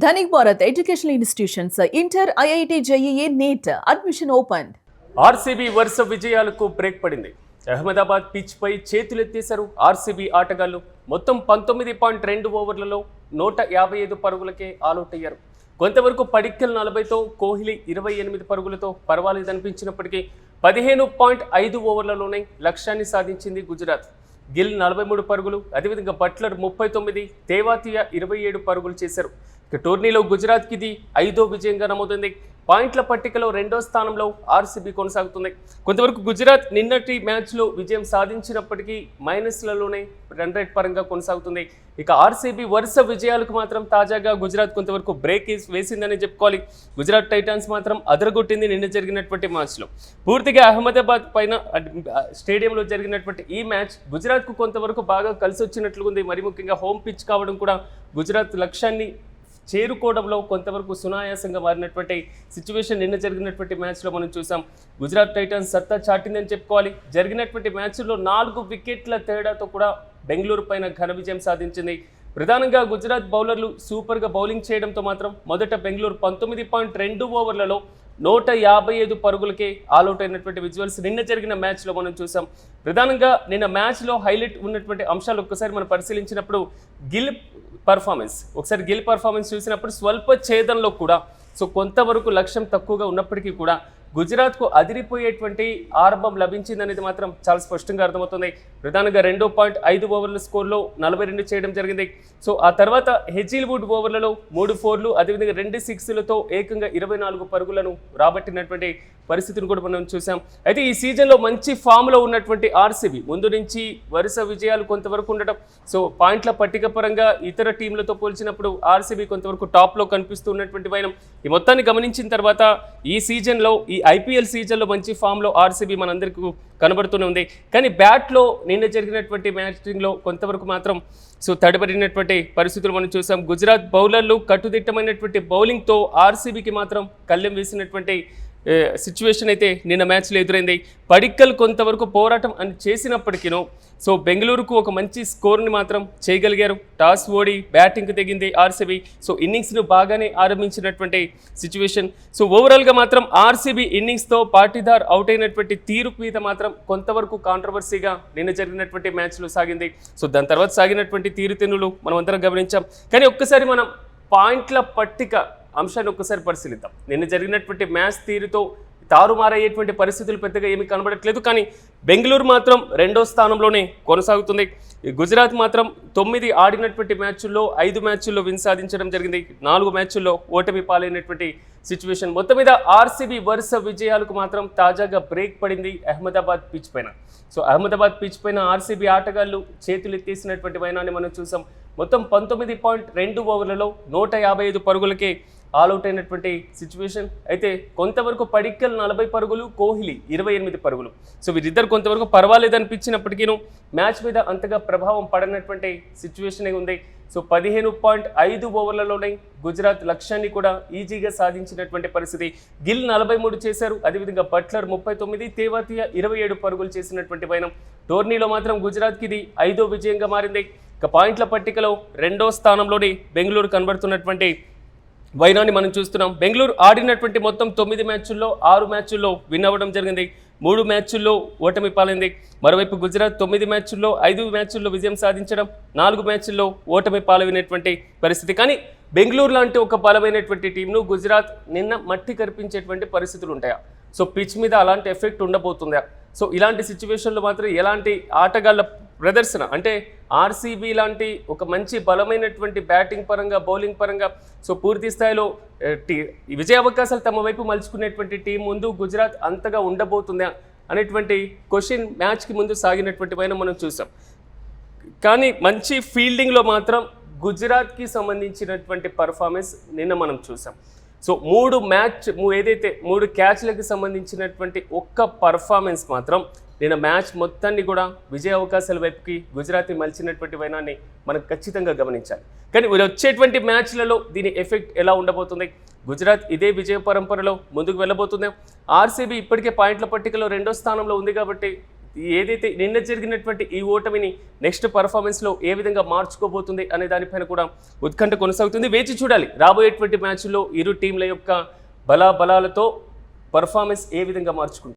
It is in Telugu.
Dhanik Bharat Educational Institutions, Inter, IIT, JEE, NEET, admission opened. RCB వరుస విజయాలకు బ్రేక్ పడింది. అహ్మదాబాద్ పిచ్ పై చేతులెత్తేశారు ఆర్సీబీ ఆటగాళ్లు. మొత్తం 19.2 ఓవర్లలో 155 పరుగులకే ఆలౌట్ అయ్యారు. కొంతవరకు పడిక్కల్ 40తో, కోహ్లీ 28 పరుగులతో పర్వాలేదనిపించినప్పటికీ 15.5 ఓవర్లలోనే లక్ష్యాన్ని సాధించింది గుజరాత్. గిల్ 43 పరుగులు, అదేవిధంగా బట్లర్ 39, తేవాతియా 27 పరుగులు చేశారు. ఇక టోర్నీలో గుజరాత్కి ఇది 5వ విజయంగా నమోదైంది. పాయింట్ల పట్టికలో 2వ స్థానంలో ఆర్సీబీ కొనసాగుతుంది. కొంతవరకు గుజరాత్ నిన్నటి మ్యాచ్లో విజయం సాధించినప్పటికీ మైనస్లలోనే రన్ రేట్ పరంగా కొనసాగుతుంది. ఇక ఆర్సీబీ వరుస విజయాలకు మాత్రం తాజాగా గుజరాత్ కొంతవరకు బ్రేక్ వేసిందని చెప్పుకోవాలి. గుజరాత్ టైటాన్స్ మాత్రం అదరగొట్టింది నిన్న జరిగినటువంటి మ్యాచ్లో. పూర్తిగా అహ్మదాబాద్ పైన స్టేడియంలో జరిగినటువంటి ఈ మ్యాచ్ గుజరాత్కు కొంతవరకు బాగా కలిసి వచ్చినట్లుగా ఉంది. మరి ముఖ్యంగా హోమ్ పిచ్ కావడం కూడా గుజరాత్ లక్ష్యాన్ని చేరుకోవడంలో కొంతవరకు సునాయాసంగా మారినటువంటి సిచ్యువేషన్ నిన్న జరిగినటువంటి మ్యాచ్లో మనం చూసాం. గుజరాత్ టైటన్స్ సత్తా చాటిందని చెప్పుకోవాలి. జరిగినటువంటి మ్యాచ్లో 4 వికెట్ల తేడాతో కూడా బెంగళూరు పైన ఘన విజయం సాధించింది. ప్రధానంగా గుజరాత్ బౌలర్లు సూపర్గా బౌలింగ్ చేయడంతో మాత్రం మొదట బెంగళూరు 19.2 ఓవర్లలో 155 పరుగులకే ఆల్అౌట్ అయినటువంటి విజువల్స్ నిన్న జరిగిన మ్యాచ్లో మనం చూసాం. ప్రధానంగా నిన్న మ్యాచ్లో హైలైట్ ఉన్నటువంటి అంశాలు ఒక్కసారి మనం పరిశీలించినప్పుడు గిల్ పర్ఫార్మెన్స్ చూసినప్పుడు స్వల్ప ఛేదంలో కూడా కొంతవరకు లక్ష్యం తక్కువగా ఉన్నప్పటికీ కూడా గుజరాత్కు అదిరిపోయేటువంటి ఆరంభం లభించిందనేది మాత్రం చాలా స్పష్టంగా అర్థమవుతుంది. ప్రధానంగా 2.5 ఓవర్ల స్కోర్లో 42 చేయడం జరిగింది. ఆ తర్వాత హెజిల్వుడ్ ఓవర్లలో 3 4లు, అదేవిధంగా 2 6లతో ఏకంగా 24 పరుగులను రాబట్టినటువంటి పరిస్థితిని కూడా మనం చూసాం. అయితే ఈ సీజన్లో మంచి ఫామ్లో ఉన్నటువంటి ఆర్సీబీ ముందు నుంచి వరుస విజయాలు కొంతవరకు ఉండటం, పాయింట్ల పట్టిక పరంగా ఇతర టీంలతో పోల్చినప్పుడు ఆర్సీబీ కొంతవరకు టాప్లో కనిపిస్తూ ఉన్నటువంటి వైనం ఈ మొత్తాన్ని గమనించిన తర్వాత ఈ సీజన్లో ఈ ఐపీఎల్ సీజన్లో మంచి ఫామ్లో ఆర్సీబీ మనందరికీ కనబడుతూనే ఉంది. కానీ బ్యాట్లో నిన్న జరిగినటువంటి మ్యాచింగ్లో కొంతవరకు మాత్రం తడబడినటువంటి పరిస్థితులు మనం చూసాం. గుజరాత్ బౌలర్లు కట్టుదిట్టమైనటువంటి బౌలింగ్తో ఆర్సీబీకి మాత్రం కళ్ళెం వేసినటువంటి సిచ్యువేషన్ అయితే నిన్న మ్యాచ్లో ఎదురైంది. పడిక్కల్ కొంతవరకు పోరాటం అని చేసినప్పటికీనూ బెంగళూరుకు ఒక మంచి స్కోర్ని మాత్రం చేయగలిగారు. టాస్ ఓడి బ్యాటింగ్కి తెగింది ఆర్సీబీ. ఇన్నింగ్స్ను బాగానే ఆరంభించినటువంటి సిచ్యువేషన్. ఓవరాల్గా మాత్రం ఆర్సీబీ ఇన్నింగ్స్తో పాటీదార్ అవుట్ అయినటువంటి తీరు మీద మాత్రం కొంతవరకు కాంట్రవర్సీగా నిన్న జరిగినటువంటి మ్యాచ్లో సాగింది. దాని తర్వాత సాగినటువంటి తీరుతెన్నులు మనం అందరం గమనించాం. కానీ ఒక్కసారి మనం పాయింట్ల పట్టిక అంశాన్ని ఒక్కసారి పరిశీలిద్దాం. నిన్న జరిగినటువంటి మ్యాచ్ తీరుతో తారుమారయ్యేటువంటి పరిస్థితులు పెద్దగా ఏమీ కనబడట్లేదు. కానీ బెంగళూరు మాత్రం 2వ స్థానంలోనే కొనసాగుతుంది. గుజరాత్ మాత్రం 9 ఆడినటువంటి మ్యాచ్ల్లో 5 మ్యాచ్ల్లో విన్ సాధించడం జరిగింది. 4 మ్యాచ్ల్లో ఓటమి పాలైనటువంటి సిచ్యువేషన్. మొత్తం మీద ఆర్సీబీ వరుస విజయాలకు మాత్రం తాజాగా బ్రేక్ పడింది అహ్మదాబాద్ పిచ్ పైన. అహ్మదాబాద్ పిచ్ పైన ఆర్సీబీ ఆటగాళ్లు చేతులెత్తేసినటువంటి వైనాన్ని మనం చూసాం. మొత్తం 19.2 ఓవర్లలో 155 పరుగులకే ఆల్అౌట్ అయినటువంటి సిచ్యువేషన్. అయితే కొంతవరకు పడిక్కల్ 40 పరుగులు, కోహ్లీ 28 పరుగులు. వీరిద్దరు కొంతవరకు పర్వాలేదనిపించినప్పటికీ మ్యాచ్ మీద అంతగా ప్రభావం పడనటువంటి సిచ్యువేషన్ ఉంది. 15.5 ఓవర్లలోనే గుజరాత్ లక్ష్యాన్ని కూడా ఈజీగా సాధించినటువంటి పరిస్థితి. గిల్ 43 చేశారు, అదేవిధంగా బట్లర్ 39, తేవాతియా 27 పరుగులు చేసినటువంటి వైనం. టోర్నీలో మాత్రం గుజరాత్కి ఇది 5వ విజయంగా మారింది. ఇక పాయింట్ల పట్టికలో 2వ స్థానంలోని బెంగళూరు కనబడుతున్నటువంటి వైనాన్ని మనం చూస్తున్నాం. బెంగళూరు ఆడినటువంటి మొత్తం 9 మ్యాచ్ల్లో 6 మ్యాచ్ల్లో విన్ అవ్వడం జరిగింది. 3 మ్యాచ్ల్లో ఓటమి పాలైంది. మరోవైపు గుజరాత్ 9 మ్యాచ్ల్లో 5 మ్యాచ్ల్లో విజయం సాధించడం, 4 మ్యాచ్ల్లో ఓటమి పాలైనటువంటి పరిస్థితి. కానీ బెంగళూరు లాంటి ఒక బలమైనటువంటి టీంను గుజరాత్ నిన్న మట్టి కనిపించేటువంటి పరిస్థితులు ఉంటాయా? పిచ్ మీద అలాంటి ఎఫెక్ట్ ఉండబోతుందా? ఇలాంటి సిచ్యువేషన్లో మాత్రం ఎలాంటి ఆటగాళ్ళ ప్రదర్శన అంటే ఆర్సీబీ లాంటి ఒక మంచి బలమైనటువంటి బ్యాటింగ్ పరంగా, బౌలింగ్ పరంగా పూర్తి స్థాయిలో విజయ అవకాశాలు తమ వైపు మలుచుకునేటువంటి టీం ముందు గుజరాత్ అంతగా ఉండబోతుందా అనేటువంటి క్వశ్చన్ మ్యాచ్కి ముందు సాగినటువంటి పైన మనం చూసాం. కానీ మంచి ఫీల్డింగ్లో మాత్రం గుజరాత్కి సంబంధించినటువంటి పర్ఫార్మెన్స్ నిన్న మనం చూసాం. 3 క్యాచ్లకు సంబంధించినటువంటి ఒక్క పర్ఫార్మెన్స్ మాత్రం నిన్న మ్యాచ్ మొత్తాన్ని కూడా విజయ అవకాశాల వైపుకి గుజరాత్ మలిచినటువంటి వైనాన్ని మనం ఖచ్చితంగా గమనించాలి. కానీ వచ్చేటువంటి మ్యాచ్లలో దీని ఎఫెక్ట్ ఎలా ఉండబోతుంది? గుజరాత్ ఇదే విజయ పరంపరలో ముందుకు వెళ్ళబోతుంది. ఆర్సీబీ ఇప్పటికే పాయింట్ల పట్టికలో 2వ స్థానంలో ఉంది కాబట్టి ఏదైతే నిన్న జరిగినటువంటి ఈ ఓటమిని నెక్స్ట్ పర్ఫార్మెన్స్లో ఏ విధంగా మార్చుకోబోతుంది అనే దానిపైన కూడా ఉత్కంఠ కొనసాగుతుంది. వేచి చూడాలి రాబోయేటువంటి మ్యాచ్లో ఇరు టీంల యొక్క బలాబలాలతో పర్ఫార్మెన్స్ ఏ విధంగా మార్చుకుంటుంది.